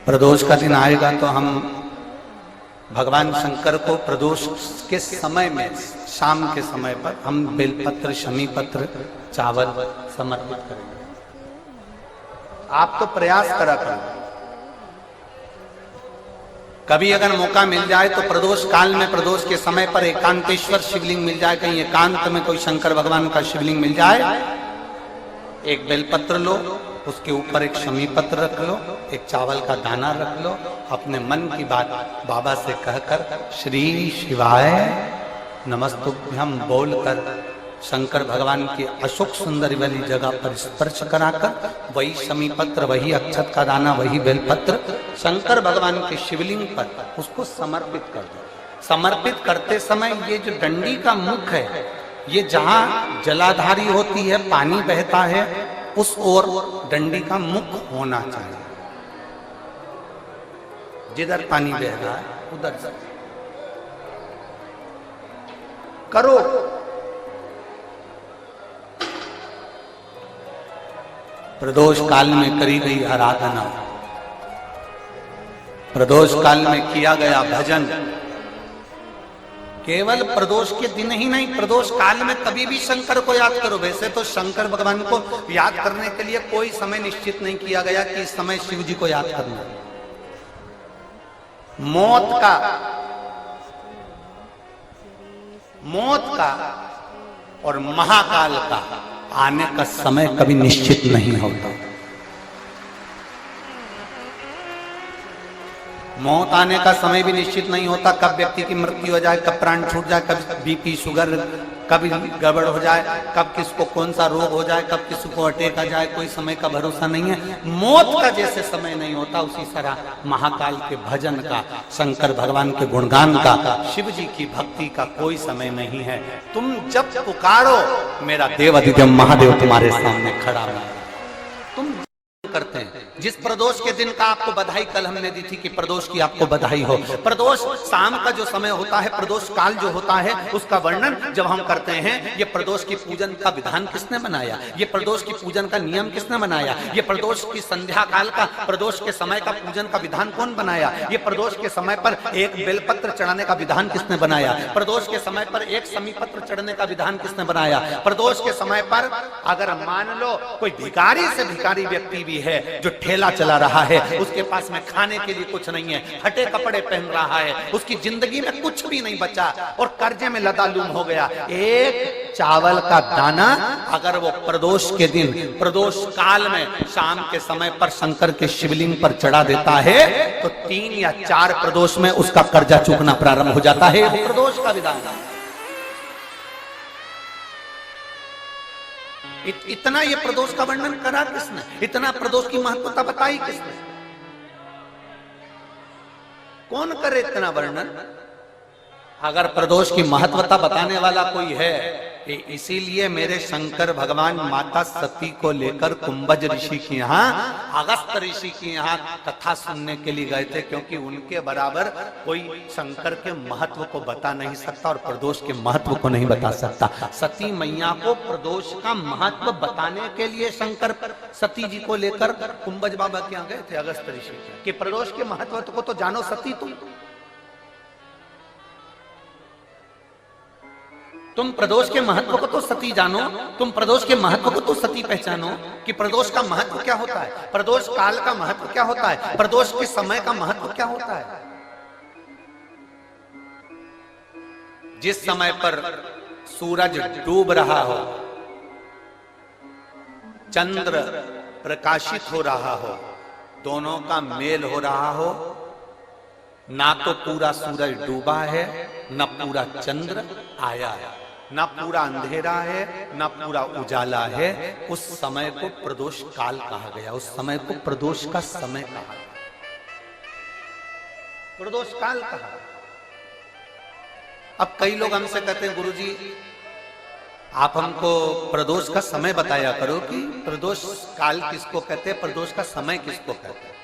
प्रदोष का दिन आएगा तो हम भगवान शंकर को प्रदोष के समय में, शाम के समय पर हम बेलपत्र, शमी पत्र, चावल समर्पित करेंगे। आप तो प्रयास करा करो, कभी अगर मौका मिल जाए तो प्रदोष काल में, प्रदोष के समय पर एकांतेश्वर शिवलिंग मिल जाए, कहीं एकांत में कोई शंकर भगवान का शिवलिंग मिल जाए, एक बेलपत्र लो, उसके ऊपर एक शमी पत्र रख लो, एक चावल का दाना रख लो, अपने मन की बात बाबा से कहकर श्री शिवाय नमस्तुभ्यं बोलकर शंकर भगवान की अशोक सुंदरी वाली जगह पर स्पर्श कराकर वही शमी पत्र, वही अक्षत का दाना, वही बेलपत्र शंकर भगवान के शिवलिंग पर उसको समर्पित कर दो। समर्पित करते समय ये जो डंडी का मुख है, ये जहां जलाधारी होती है, पानी बहता है, उस ओर डंडी का मुख होना चाहिए। जिधर पानी बह रहा है उधर से करो। प्रदोष काल में करी गई आराधना, प्रदोष काल में किया गया भजन, केवल प्रदोष के दिन ही नहीं, प्रदोष काल में कभी भी शंकर को याद करो। वैसे तो शंकर भगवान को याद करने के लिए कोई समय निश्चित नहीं किया गया कि इस समय शिव जी को याद करना। मौत का और महाकाल का आने का समय कभी निश्चित नहीं होता। मौत आने का समय भी निश्चित नहीं होता, कब व्यक्ति की मृत्यु हो जाए, कब प्राण छूट जाए, कब बीपी शुगर कभी गड़बड़ हो जाए, कब किसको कौन सा रोग हो जाए, कब किसको अटैक आ जाए, कोई समय का भरोसा नहीं है। मौत का जैसे समय नहीं होता, उसी तरह महाकाल के भजन का, शंकर भगवान के गुणगान का, शिव जी की भक्ति का कोई समय नहीं है। तुम जब पुकारो, मेरा देवाधिदेव महादेव तुम्हारे सामने खड़ा है। तुम करते हैं। जिस प्रदोष के दिन का आपको बधाई कल हमने दी थी कि प्रदोष की आपको बधाई हो। प्रदोष शाम का जो समय होता है, प्रदोष काल जो होता है, उसका वर्णन जब हम करते हैं, ये प्रदोष की पूजन का विधान किसने बनाया, ये प्रदोष की पूजन का नियम किसने बनाया, ये प्रदोष की संध्या काल का, प्रदोष के समय का पूजन का विधान कौन बनाया, ये प्रदोष के समय पर एक बेलपत्र चढ़ाने का विधान किसने बनाया, प्रदोष के समय पर एक शमी पत्र चढ़ने का विधान किसने बनाया। प्रदोष के समय पर अगर मान लो कोई भिखारी से भिखारी व्यक्ति भी है जो ठेला चला रहा है, उसके पास में खाने के लिए कुछ नहीं है, फटे कपड़े पहन रहा है, उसकी जिंदगी में कुछ भी नहीं बचा और कर्जे में लदालूम हो गया, एक चावल का दाना अगर वो प्रदोष के दिन, प्रदोष काल में शाम के समय पर शंकर के शिवलिंग पर चढ़ा देता है तो 3 या 4 प्रदोष में उसका कर्जा चूकना प्रारंभ हो जाता है। प्रदोष का विधान। इतना ये प्रदोष का वर्णन करा किसने, इतना प्रदोष की महत्वता बताई किसने, कौन करे इतना वर्णन। अगर प्रदोष की महत्वता बताने वाला कोई है, इसीलिए मेरे शंकर भगवान माता सती को लेकर कुंभज ऋषि के यहाँ, अगस्त ऋषि के यहाँ कथा सुनने के लिए गए थे, क्योंकि उनके बराबर कोई शंकर के महत्व को बता नहीं सकता और प्रदोष के महत्व को नहीं बता सकता। सती मैया को प्रदोष का महत्व बताने के लिए शंकर सती जी को लेकर कुंभज बाबा के यहाँ गए थे, अगस्त ऋषि, कि प्रदोष के महत्व को तो जानो सती, तुम प्रदोष के महत्व को तो सती जानो, तुम प्रदोष के महत्व को तो सती पहचानो कि प्रदोष का महत्व क्या होता है, प्रदोष काल का महत्व क्या होता है, प्रदोष के समय का महत्व क्या होता है। जिस समय पर सूरज डूब रहा हो, चंद्र प्रकाशित हो रहा हो, दोनों का मेल हो रहा हो, ना तो पूरा सूरज डूबा है, न पूरा चंद्र आया है, ना पूरा अंधेरा है, ना पूरा उजाला है, उस समय को प्रदोष काल कहा गया, उस समय को प्रदोष का समय कहा, प्रदोष काल कहा। अब कई लोग हमसे कहते हैं गुरुजी आप हमको प्रदोष का समय बताया करो कि प्रदोष काल किसको कहते हैं, प्रदोष का समय किसको कहते हैं।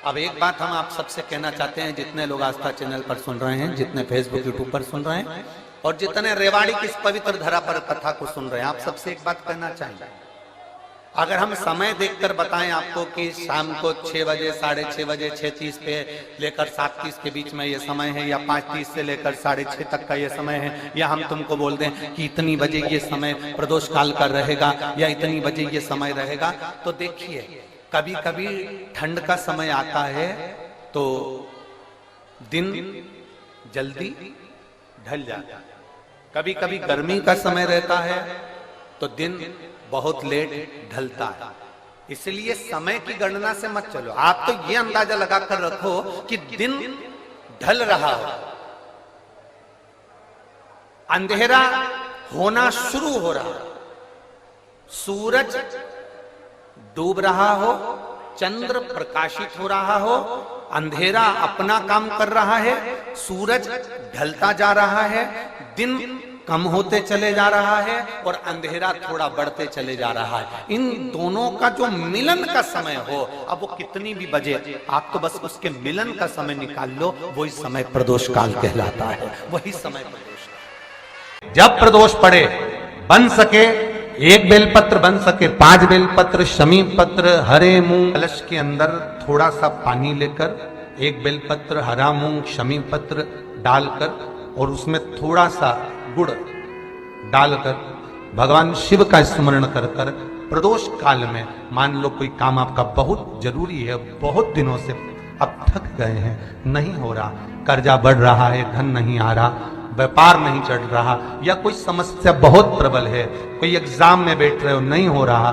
अब एक बात हम आप सबसे कहना चाहते हैं, जितने लोग आस्था चैनल पर सुन रहे हैं, जितने फेसबुक यूट्यूब पर सुन रहे हैं और जितने रेवाड़ी की इस पवित्र धरा पर कथा को सुन रहे हैं, आप सबसे एक बात कहना चाहिए, अगर हम समय देखकर बताएं आपको कि शाम को 6 बजे, 6:30 बजे, 6:30 पे लेकर 7:30 के बीच में ये समय है, या 5:30 से लेकर 6:30 तक का ये समय है, या हम तुमको बोल दें कि इतनी बजे ये समय प्रदोष काल का रहेगा या इतनी बजे ये समय रहेगा, तो देखिए कभी कभी ठंड का समय आता है तो दिन जल्दी ढल जाता है, कभी कभी गर्मी का समय रहता है तो दिन बहुत लेट ढलता है। इसलिए समय की गणना से मत चलो, आप तो ये अंदाजा लगाकर रखो कि दिन ढल रहा हो, अंधेरा होना शुरू हो रहा, सूरज डूब रहा हो, चंद्र प्रकाशित हो रहा हो, अंधेरा अपना काम कर रहा है, सूरज ढलता जा रहा है, दिन कम होते चले जा रहा है और अंधेरा थोड़ा बढ़ते चले जा रहा है। इन दोनों का जो मिलन का समय हो, अब वो कितनी भी बजे, आप तो बस उसके मिलन का समय निकाल लो, वही समय प्रदोष काल कहलाता है, वही समय प्रदोष काल। जब प्रदोष पड़े, बन सके 1 बेलपत्र, बन सके 5 बेलपत्र, शमी पत्र, हरे मूंग, कलश के अंदर थोड़ा सा पानी लेकर 1 बेलपत्र, हरा मूंग, शमी पत्र डालकर और उसमें थोड़ा सा गुड़ डालकर भगवान शिव का स्मरण कर कर प्रदोष काल में, मान लो कोई काम आपका बहुत जरूरी है, बहुत दिनों से अब थक गए हैं, नहीं हो रहा, कर्जा बढ़ रहा है, धन नहीं आ रहा, व्यापार नहीं चढ़ रहा, या कोई समस्या बहुत प्रबल है, कोई एग्जाम में बैठ रहे हो नहीं हो रहा,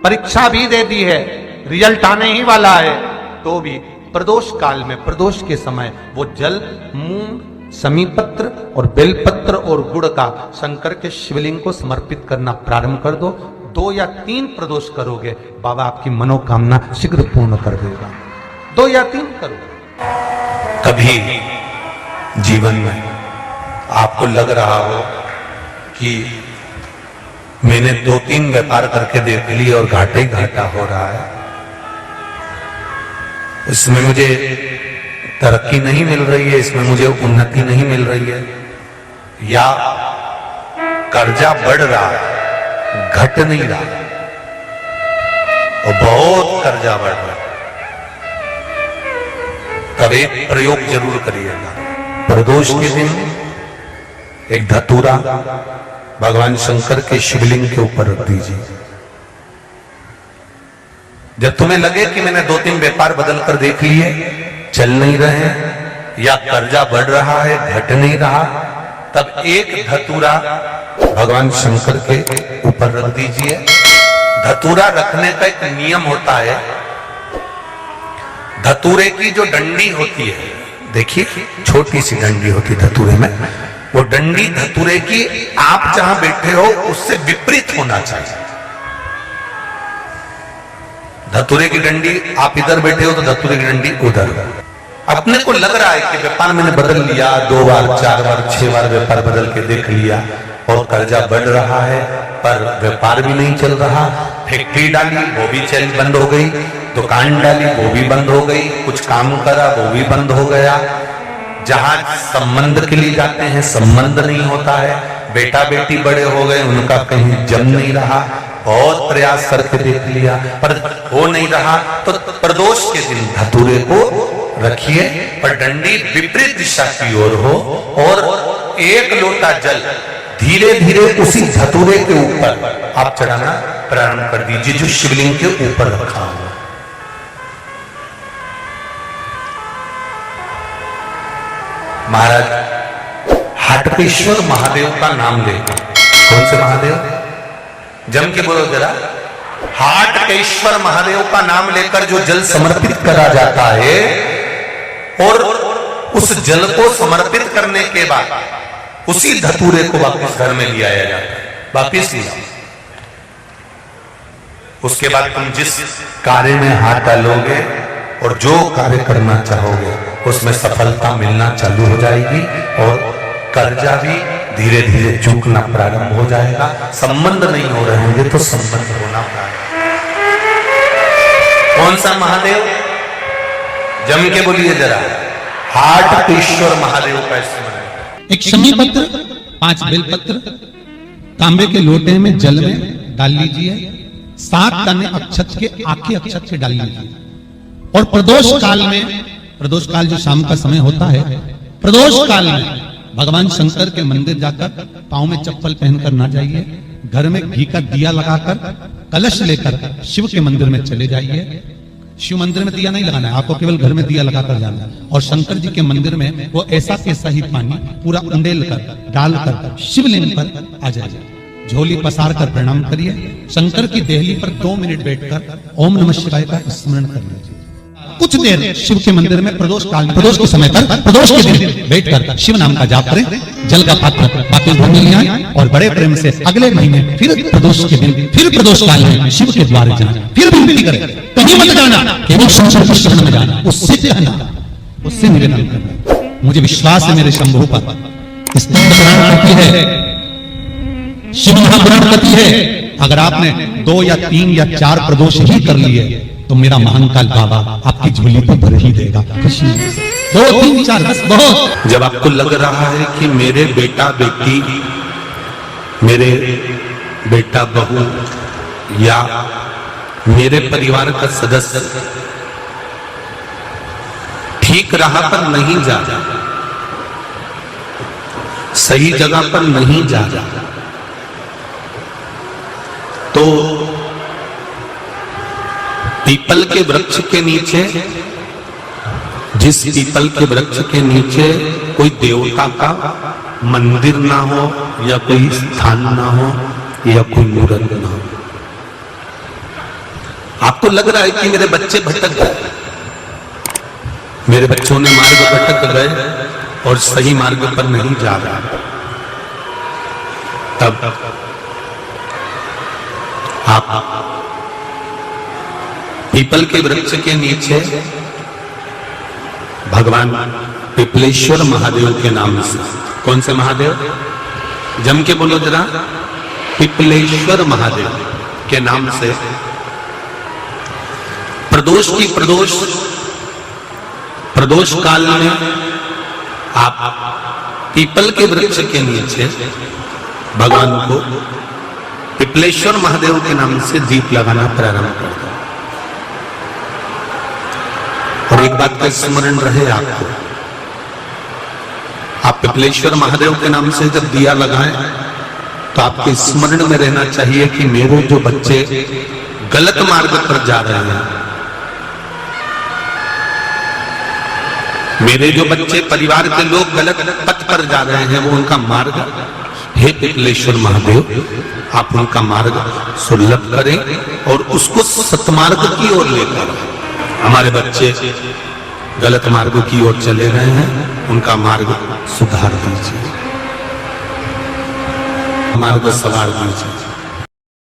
परीक्षा भी दे दी है, रिजल्ट आने ही वाला है, तो भी प्रदोष काल में, प्रदोष के समय वो जल, मूंग, शमी पत्र और बेलपत्र और गुड़ का शंकर के शिवलिंग को समर्पित करना प्रारंभ कर दो। 2 या 3 प्रदोष करोगे, बाबा आपकी मनोकामना शीघ्र पूर्ण कर देगा। 2 या 3 करो। कभी जीवन में आपको लग रहा हो कि मैंने 2-3 व्यापार करके देख लिए और घाटा ही घाटा हो रहा है, इसमें मुझे तरक्की नहीं मिल रही है, इसमें मुझे उन्नति नहीं मिल रही है, या कर्जा बढ़ रहा है, घट नहीं रहा और बहुत कर्जा बढ़ रहा है, तब एक प्रयोग जरूर करिएगा। प्रदोष के दिन एक धतूरा भगवान शंकर के शिवलिंग के ऊपर रख दीजिए। जब तुम्हें लगे कि मैंने 2-3 व्यापार बदल कर देख लिए, चल नहीं रहे, या कर्जा बढ़ रहा है, घट नहीं रहा, तब एक धतूरा भगवान शंकर के ऊपर रख दीजिए। धतूरा रखने का एक नियम होता है, धतूरे की जो डंडी होती है, देखिए छोटी सी डंडी होती है धतूरे में, वो डंडी धतूरे की आप जहां बैठे हो उससे विपरीत होना चाहिए। धतूरे की डंडी आप इधर बैठे हो तो धतूरे की डंडी उधर। अपने को लग रहा है कि व्यापार मैंने बदल लिया, 2 बार 4 बार 6 बार व्यापार बदल के देख लिया और कर्जा बढ़ रहा है, पर व्यापार भी नहीं चल रहा, फैक्ट्री डाली वो भी चल बंद हो गई, दुकान डाली वो भी बंद हो गई, कुछ काम करा वो भी बंद हो गया, जहां संबंध के लिए जाते हैं संबंध नहीं होता है, बेटा बेटी बड़े हो गए उनका कहीं जम नहीं रहा, बहुत प्रयास करके देख लिया पर हो नहीं रहा, तो प्रदोष के दिन धतूरे को रखिए पर डंडी विपरीत दिशा की ओर हो और 1 लोटा जल धीरे धीरे उसी धतूरे के ऊपर आप चढ़ाना प्रारंभ कर दीजिए जो शिवलिंग के ऊपर रखा हुआ। महाराज हाटकेश्वर महादेव का नाम लेकर, कौन से महादेव, जम के बोलो जरा, हाटकेश्वर महादेव का नाम लेकर जो जल समर्पित करा जाता है और उस जल को समर्पित करने के बाद उसी धतूरे को वापस घर में ले आया जाता है, वापिस लिया। उसके बाद तुम जिस कार्य में हाथ डालोगे और जो कार्य करना चाहोगे उसमें सफलता मिलना चालू हो जाएगी और कर्जा भी धीरे धीरे चूकना प्रारंभ हो जाएगा। संबंध नहीं हो रहे होंगे तो संबंध होना प्रारंभ। कौन सा महादेव, जम के बोलिए जरा, हाटकेश्वर महादेव का स्मरण। एक शमी पत्र, 5 बेलपत्र तांबे के लोटे में जल में डाल लीजिए, 7 टन अक्षत के आखे अक्षत के डाली लीजिए। और प्रदोष काल में, प्रदोष काल जो शाम का समय होता है, प्रदोष काल में भगवान शंकर के मंदिर जाकर पांव में चप्पल पहनकर ना जाइए, घर में घी का दिया लगाकर कलश लेकर शिव के मंदिर में चले जाइए। शिव मंदिर में दिया नहीं लगाना है, आपको केवल घर में दिया लगाकर जाना है। और शंकर जी के मंदिर में वो ऐसा कैसा ही पानी पूरा उंडेल कर डालकर शिवलिंग पर आ जाए, झोली पसार कर प्रणाम करिए। शंकर की देहली पर 2 मिनट बैठकर ओम नमः शिवाय का स्मरण कर लीजिए। कुछ देर शिव के मंदिर में प्रदोष काल में, प्रदोष के समय पर, प्रदोष के दिन बैठकर शिव नाम का जाप करें। जल का पात्र पात्र भर में ले आए और बड़े प्रेम से अगले महीने फिर प्रदोष के दिन, फिर प्रदोष काल में शिव के द्वारे जाना, फिर विनती करें, कहीं मत जाना, केवल शंकर के शरण में जाना, उससे कहना, उससे निवेदन करना, मुझे विश्वास है मेरे शंभु पर, स्तंभ ग्रहण करती है, शिव ग्रहण करती है। अगर आपने 2 या 3 या 4 प्रदोष ही कर लिए तो मेरा महाकाल बाबा आपकी झोली तो भर ही देगा। खुशी 2, 3, 4 बस बहुत। जब आपको लग रहा है कि मेरे बेटा बेटी, मेरे बेटा बहू या मेरे परिवार का सदस्य ठीक राह पर नहीं जा रहा, सही जगह पर नहीं जा रहा, तो पीपल के वृक्ष के नीचे, जिस पीपल के वृक्ष के नीचे कोई देवता का मंदिर ना हो या कोई स्थान ना हो या कोई मूर्त ना हो, आपको लग रहा है कि मेरे बच्चे भटक गए, मेरे बच्चों ने मार्ग भटक गए और सही मार्ग पर नहीं जा रहा, तब आप पीपल के वृक्ष के नीचे भगवान पिपलेश्वर महादेव के नाम से, कौन से महादेव, जम के बोलो जरा, पिपलेश्वर महादेव के नाम से प्रदोष काल में आप पीपल के वृक्ष के नीचे भगवान को पिपलेश्वर महादेव के नाम से दीप लगाना प्रारंभ कर दो। और एक बात का स्मरण रहे आपको, आप पिपलेश्वर महादेव के नाम से जब दिया लगाएं तो आपके स्मरण में रहना चाहिए कि मेरे जो बच्चे गलत मार्ग पर जा रहे हैं, मेरे जो बच्चे, परिवार के लोग गलत पथ पर जा रहे हैं, वो उनका मार्ग, हे पिपलेश्वर महादेव आप उनका मार्ग सुलभ करें और उसको सतमार्ग की ओर लेकर, हमारे बच्चे गलत मार्ग की ओर चले गए हैं, उनका मार्ग सुधार दीजिए, मार्ग सवार दीजिए।